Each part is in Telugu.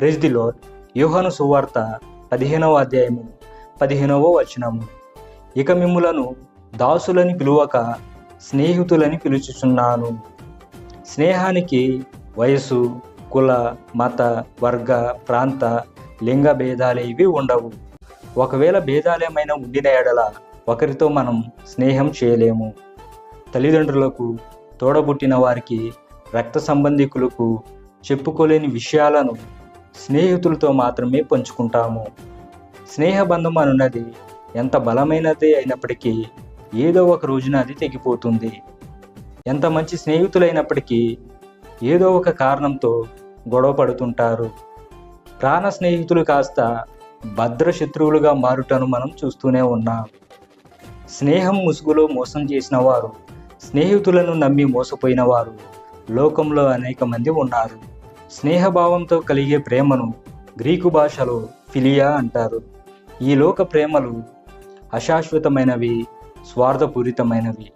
Praise the lord. యోహాను సువార్త 15వ అధ్యాయము 15వ వచనము. ఇక మిమ్ములను దాసులని పిలువక స్నేహితులని పిలుచుచున్నాను. స్నేహానికి వయసు, కుల, మత, వర్గ, ప్రాంత, లింగ భేదాలేవి ఉండవు. ఒకవేళ భేదాలేమైనా ఉండిన ఎడల ఒకరితో మనం స్నేహం చేయలేము. తల్లిదండ్రులకు, తోడబుట్టిన వారికి, రక్త సంబంధికులకు చెప్పుకోలేని విషయాలను స్నేహితులతో మాత్రమే పంచుకుంటాము. స్నేహబంధం అనున్నది ఎంత బలమైనదే అయినప్పటికీ ఏదో ఒక రోజున అది తెగిపోతుంది. ఎంత మంచి స్నేహితులైనప్పటికీ ఏదో ఒక కారణంతో గొడవ పడుతుంటారు. ప్రాణ స్నేహితులు కాస్త భద్ర శత్రువులుగా మారుటను మనం చూస్తూనే ఉన్నాం. స్నేహం ముసుగులో మోసం చేసిన వారు, స్నేహితులను నమ్మి మోసపోయిన వారు లోకంలో అనేక మంది ఉన్నారు. స్నేహభావంతో కలిగే ప్రేమను గ్రీకు భాషలో ఫిలియా అంటారు. ఈ లోక ప్రేమలు అశాశ్వతమైనవి, స్వార్థపూరితమైనవి.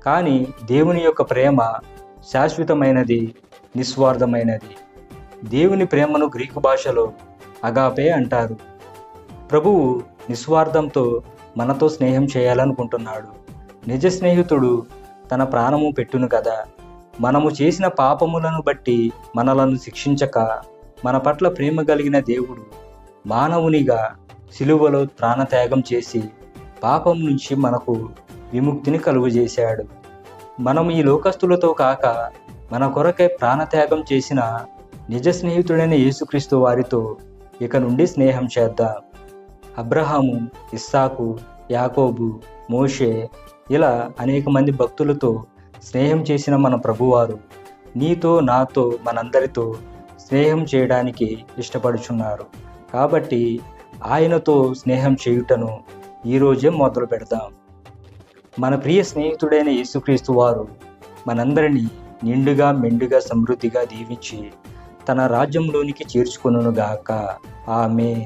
కానీ దేవుని యొక్క ప్రేమ శాశ్వతమైనది, నిస్వార్థమైనది. దేవుని ప్రేమను గ్రీకు భాషలో అగాపే అంటారు. ప్రభువు నిస్వార్థంతో మనతో స్నేహం చేయాలనుకుంటున్నాడు. నిజ స్నేహితుడు తన ప్రాణము పెట్టును కదా. మనము చేసిన పాపములను బట్టి మనలను శిక్షించక మన పట్ల ప్రేమ కలిగిన దేవుడు మానవునిగా సిలువలో ప్రాణత్యాగం చేసి పాపం నుంచి మనకు విముక్తిని కలుగజేశాడు. మనం ఈ లోకస్తులతో కాక మన కొరకై ప్రాణత్యాగం చేసిన నిజ స్నేహితుడైన యేసుక్రీస్తు వారితో ఇక నుండి స్నేహం చేద్దాం. అబ్రహాము, ఇస్సాకు, యాకోబు, మోషే ఇలా అనేక మంది భక్తులతో స్నేహం చేసిన మన ప్రభువారు నీతో, నాతో, మనందరితో స్నేహం చేయడానికి ఇష్టపడుచున్నారు. కాబట్టి ఆయనతో స్నేహం చేయుటను ఈరోజే మొదలు పెడదాం. మన ప్రియ స్నేహితుడైన యేసుక్రీస్తు వారు మనందరినీ నిండుగా, మెండుగా, సమృద్ధిగా దీవించి తన రాజ్యంలోనికి చేర్చుకొనుగాక. ఆమేన్.